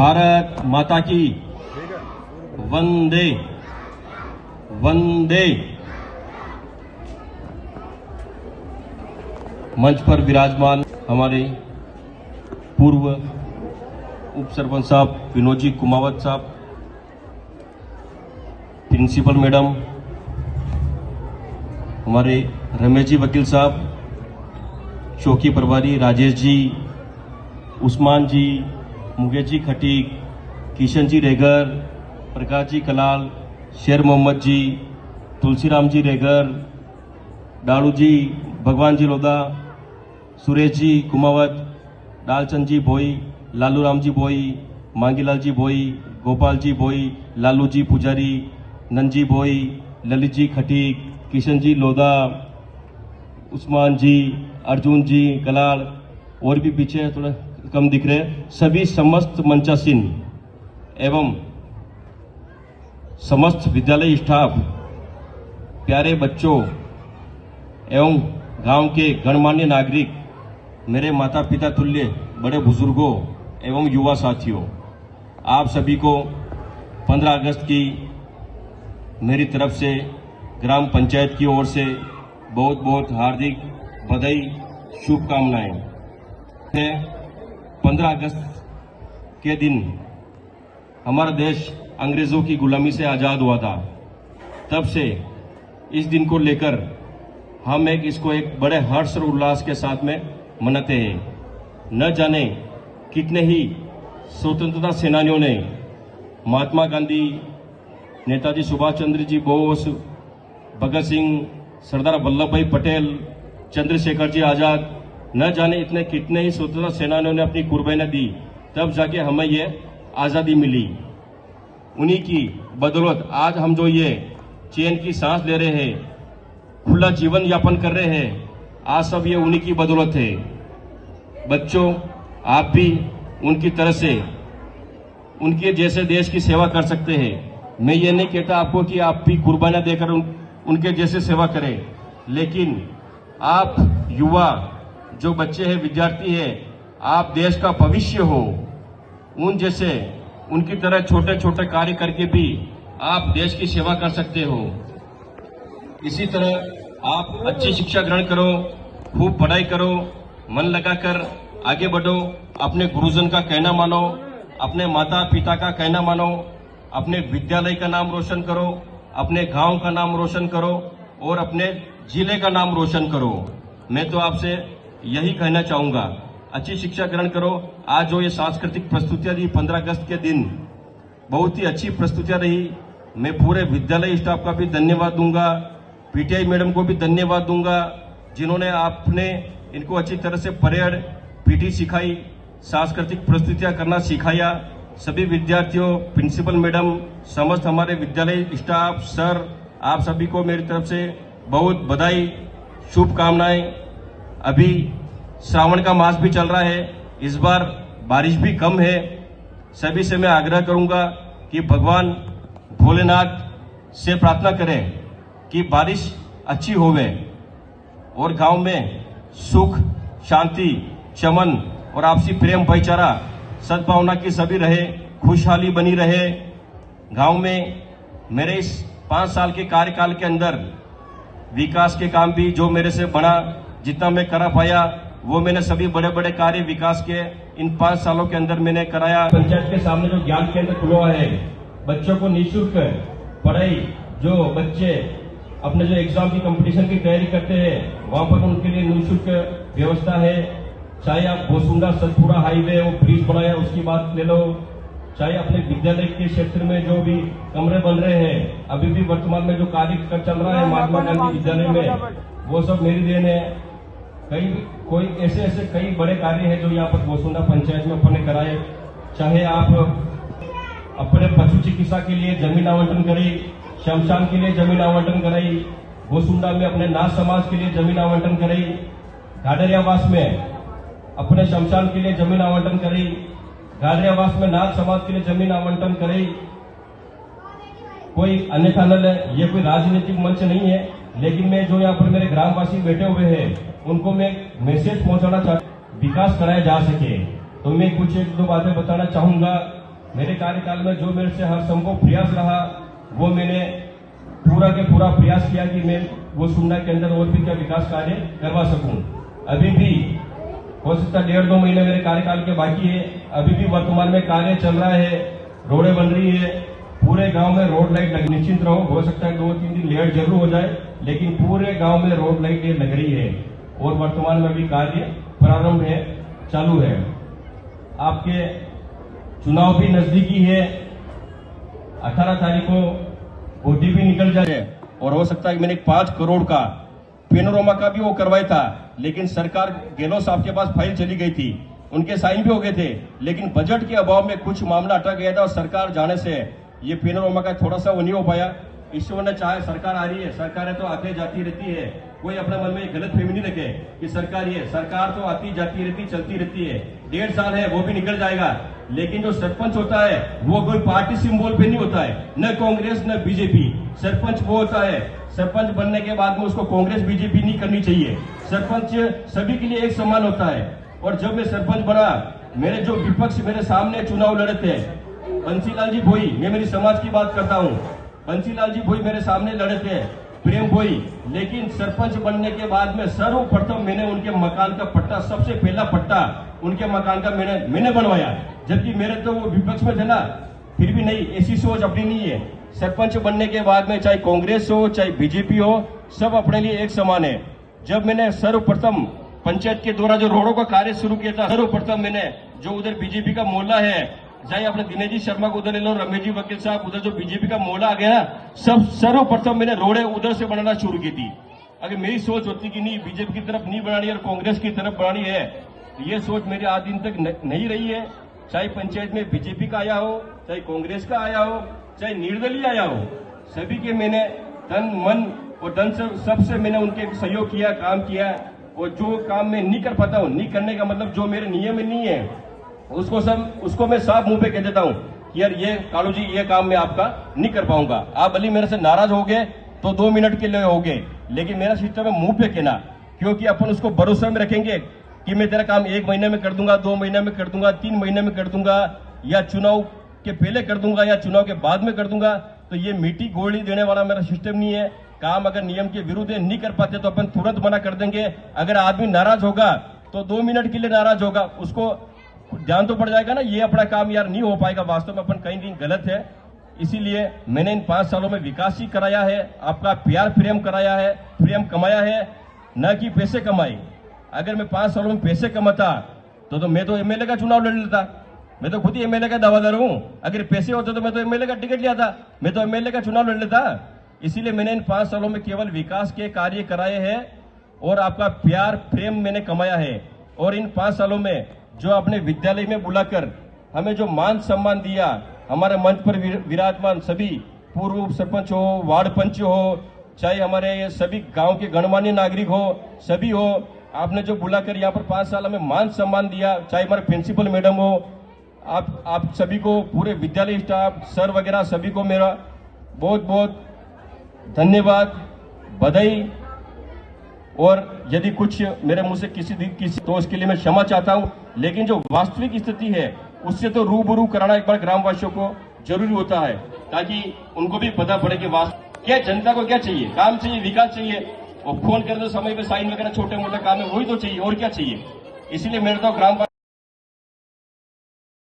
भारत माता की वंदे वंदे। मंच पर विराजमान हमारे पूर्व उप सरपंच साहब विनोद जी कुमावत साहब, प्रिंसिपल मैडम, हमारे रमेश जी वकील साहब, चौकी प्रभारी राजेश जी, उस्मान जी, मुकेश जी खटीक, किशन जी रेगर, प्रकाश जी कलाल, शेर मोहम्मद जी, तुलसीराम जी रेगर, डालू जी, भगवान जी लोधा, सुरेश जी कुमावत, डालचंद जी भोई, लालू राम जी भोई, मांगीलाल जी भोई, गोपाल जी भोई, लालू जी पुजारी, नंजी भोई, ललित जी खटीक, किशन जी लोधा, उस्मान जी, अर्जुन जी कलाल, और भी पीछे थोड़ा कम दिख रहे, सभी समस्त मंचासीन एवं समस्त विद्यालय स्टाफ, प्यारे बच्चों एवं गांव के गणमान्य नागरिक, मेरे माता पिता तुल्य बड़े बुजुर्गों एवं युवा साथियों, आप सभी को 15 अगस्त की मेरी तरफ से ग्राम पंचायत की ओर से बहुत बहुत हार्दिक बधाई, शुभकामनाएं। 15 अगस्त के दिन हमारा देश अंग्रेजों की गुलामी से आजाद हुआ था। तब से इस दिन को लेकर हम इसको एक बड़े हर्ष और उल्लास के साथ में मनाते हैं। न जाने कितने ही स्वतंत्रता सेनानियों ने, महात्मा गांधी, नेताजी सुभाष चंद्र जी बोस, भगत सिंह, सरदार वल्लभ भाई पटेल, चंद्रशेखर जी आजाद, न जाने इतने कितने ही स्वतंत्रता सेनानियों ने अपनी कुर्बानियां दी, तब जाके हमें ये आजादी मिली। उन्हीं की बदौलत आज हम जो ये चैन की सांस ले रहे हैं, खुला जीवन यापन कर रहे हैं, आज सब ये उन्हीं की बदौलत है। बच्चों, आप भी उनकी तरह से उनके जैसे देश की सेवा कर सकते हैं। मैं ये नहीं कहता आपको कि आप भी कुर्बानियां देकर उनके जैसे सेवा करें, लेकिन आप युवा जो बच्चे हैं, विद्यार्थी हैं, आप देश का भविष्य हो। उन जैसे उनकी तरह छोटे छोटे कार्य करके भी आप देश की सेवा कर सकते हो। इसी तरह आप अच्छी शिक्षा ग्रहण करो, खूब पढ़ाई करो, मन लगाकर आगे बढ़ो, अपने गुरुजन का कहना मानो, अपने माता पिता का कहना मानो, अपने विद्यालय का नाम रोशन करो, अपने गांव का नाम रोशन करो और अपने जिले का नाम रोशन करो। मैं तो आपसे यही कहना चाहूंगा, अच्छी शिक्षा ग्रहण करो। आज जो ये सांस्कृतिक प्रस्तुतियां दी 15 अगस्त के दिन, बहुत ही अच्छी प्रस्तुतियां रही। मैं पूरे विद्यालय स्टाफ का भी धन्यवाद दूंगा, पीटीआई मैडम को भी धन्यवाद दूंगा, जिन्होंने आपने इनको अच्छी तरह से परेड पीटी सिखाई, सांस्कृतिक प्रस्तुतियां करना सिखाया। सभी विद्यार्थियों, प्रिंसिपल मैडम, समस्त हमारे विद्यालय स्टाफ, सर, आप सभी को मेरी तरफ से बहुत बधाई, शुभकामनाएं। अभी श्रावण का मास भी चल रहा है, इस बार बारिश भी कम है। सभी से मैं आग्रह करूंगा कि भगवान भोलेनाथ से प्रार्थना करें कि बारिश अच्छी होवे और गांव में सुख, शांति, चमन और आपसी प्रेम, भाईचारा, सद्भावना की सभी रहे, खुशहाली बनी रहे। गांव में मेरे इस 5 साल के कार्यकाल के अंदर विकास के काम भी जो मेरे से बना, जितना मैं करा पाया, वो मैंने सभी बड़े बड़े कार्य विकास के इन 5 सालों के अंदर मैंने कराया। पंचायत के सामने जो ज्ञान केंद्र खुला है, बच्चों को निःशुल्क पढ़ाई, जो बच्चे अपने जो एग्जाम की कंपटीशन की तैयारी करते हैं, वहां पर उनके लिए निःशुल्क व्यवस्था है। चाहे आप भोसुंडा सतपुरा हाईवे वो ब्रिज बनाया उसकी बात ले लो, चाहे अपने विद्यालय के क्षेत्र में जो भी कमरे बन रहे हैं, अभी भी वर्तमान में जो कार्य चल रहा है महात्मा गांधी विद्यालय में, वो सब मेरी देन है। कोई ऐसे कई बड़े कार्य हैं जो यहाँ पर भोसुंडा पंचायत में अपने कराए। चाहे आप अपने पशु चिकित्सा के लिए जमीन आवंटन करें, शमशान के लिए जमीन आवंटन कराई, भोसुंडा में अपने नाथ समाज के लिए जमीन आवंटन कराई, ढाडरियावास में अपने शमशान के लिए जमीन आवंटन करी, गाडरियावास में नाथ समाज के लिए जमीन आवंटन करी। कोई अन्यथा न ले, ये कोई राजनीतिक मंच नहीं है, लेकिन मैं जो यहाँ पर मेरे ग्रामवासी बैठे हुए हैं उनको मैं मैसेज पहुंचाना चाहता हूं, विकास कराया जा सके। तो मैं कुछ 1-2 बातें बताना चाहूंगा। मेरे कार्यकाल में जो मेरे से हर संभव प्रयास रहा वो मैंने पूरा के पूरा प्रयास किया कि मैं वो सुंडा के अंदर और भी क्या विकास कार्य करवा सकूं। अभी भी हो सकता है 1.5-2 महीने मेरे कार्यकाल के बाकी है, अभी भी वर्तमान में कार्य चल रहा है, रोडें बन रही है, पूरे गांव में रोड लाइट लग, निश्चिंत रहो, हो सकता है 2-3 दिन लेट जरूर हो जाए, लेकिन पूरे गांव में रोड लाइट लग रही है और वर्तमान में भी कार्य प्रारंभ है, चालू है। आपके चुनाव भी नजदीकी है, 18 तारीख को वोटी भी निकल जाए और हो सकता है कि मैंने 5 करोड़ का पेनोरमा का भी वो करवाया था, लेकिन सरकार गहलोत साहब के पास फाइल चली गई थी, उनके साइन भी हो गए थे, लेकिन बजट के अभाव में कुछ मामला अटक गया था और सरकार जाने से ये पेनोरमा का थोड़ा सा वो नहीं हो पाया। ईश्वर ने चाहे सरकार आ रही है, सरकारें तो आती जाती रहती है, कोई अपने मन में गलत फहमी नहीं रखे कि सरकार ये सरकार तो आती जाती रहती चलती रहती है, 1.5 साल है वो भी निकल जाएगा, लेकिन जो सरपंच होता है वो कोई पार्टी सिंबल पे नहीं होता है, न कांग्रेस न बीजेपी। सरपंच वो होता है, सरपंच बनने के बाद में उसको कांग्रेस बीजेपी नहीं करनी चाहिए, सरपंच सभी के लिए एक समान होता है। और जब मैं सरपंच बना, मेरे जो विपक्ष मेरे सामने चुनाव लड़े थे, बंसीलाल जी भोई, मैं मेरी समाज की बात करता हूँ, बंसीलाल जी भोई मेरे सामने लड़े थे, प्रेम भोई, लेकिन सरपंच बनने के बाद में सर्वप्रथम मैंने उनके मकान का पट्टा, सबसे पहला पट्टा उनके मकान का मैंने बनवाया, जबकि मेरे तो वो विपक्ष में थे ना, फिर भी नहीं, ऐसी सोच अपनी नहीं है। सरपंच बनने के बाद में चाहे कांग्रेस हो चाहे बीजेपी हो, सब अपने लिए एक समान है। जब मैंने सर्वप्रथम पंचायत के द्वारा जो रोडों का कार्य शुरू किया था, सर्वप्रथम मैंने जो उधर बीजेपी का मोहल्ला है, चाहे अपने दिनेश जी शर्मा को उधर ले लो, रमेश जी वकील साहब, उधर जो बीजेपी का मोहल्ला आ गया ना, सब सर्वप्रथम मैंने रोडें उधर से बनाना शुरू की थी। अगर मेरी सोच होती कि नहीं बीजेपी की तरफ नहीं बनानी और कांग्रेस की तरफ बनानी है, तो ये सोच मेरी आज दिन तक नहीं रही है। चाहे पंचायत में बीजेपी का आया हो, चाहे कांग्रेस का आया हो, चाहे निर्दलीय आया हो, सभी के मैंने तन मन और धन से सबसे मैंने उनके सहयोग किया, काम किया। और जो काम मैं नहीं कर पाता हूँ, नहीं करने का मतलब जो मेरे नियम में नहीं है, उसको मैं साफ मुंह पे कह देता हूँ कि यार ये कालू जी ये काम मैं आपका नहीं कर पाऊंगा। आप भले मेरे से नाराज हो गए तो 2 मिनट के लिए हो गए, लेकिन मेरा सिस्टम है मुंह पे कहना, क्योंकि अपन उसको भरोसा में रखेंगे कि मैं तेरा काम 1 महीने में कर दूंगा, 2 महीने में कर दूंगा, 3 महीने में कर दूंगा, या चुनाव के पहले कर दूंगा या चुनाव के बाद में कर दूंगा। तो ये मीठी गोली देने वाला मेरा सिस्टम नहीं है। काम अगर नियम के विरुद्ध है, नहीं कर पाते तो अपन तुरंत मना कर देंगे। अगर आदमी नाराज होगा तो 2 मिनट के लिए नाराज होगा, उसको ध्यान तो पड़ जाएगा ना, ये अपना काम यार नहीं हो पाएगा, वास्तव में अपन कहीं कहीं गलत है। इसीलिए मैंने इन 5 सालों में विकास ही कराया है, आपका प्यार प्रेम कराया है, प्रेम कमाया है, न कि पैसे कमाए। अगर मैं 5 सालों में पैसे कमाता तो मैं तो एमएलए का चुनाव लड़ लेता, मैं तो खुद ही एमएलए का दावादार हूं। अगर पैसे होते तो मैं तो एमएलए का टिकट लिया था, मैं तो एमएलए का चुनाव लड़ लेता। इसीलिए मैंने इन 5 सालों में केवल विकास के कार्य कराए हैं और आपका प्यार प्रेम मैंने कमाया है। और इन 5 सालों में जो आपने विद्यालय में बुलाकर हमें जो मान सम्मान दिया, हमारे मंच पर विराजमान सभी पूर्व सरपंच हो, वार्ड पंच हो, चाहे हमारे सभी गांव के गणमान्य नागरिक हो, सभी हो, आपने जो बुलाकर यहाँ पर 5 साल में मान सम्मान दिया, चाहे हमारे प्रिंसिपल मैडम हो, आप सभी को, पूरे विद्यालय स्टाफ, सर वगैरह सभी को मेरा बहुत बहुत धन्यवाद, बधाई। और यदि कुछ मेरे मुंह से किसी तो उसके लिए मैं क्षमा चाहता हूं, लेकिन जो वास्तविक स्थिति है उससे तो रूबरू कराना एक बार ग्रामवासियों को जरूरी होता है, ताकि उनको भी पता पड़े कि क्या जनता को क्या चाहिए, काम चाहिए, विकास चाहिए। और फोन कर दो समय पे साइन वगैरह छोटे मोटे काम है वही तो चाहिए, और क्या चाहिए। इसीलिए मेरे तो ग्राम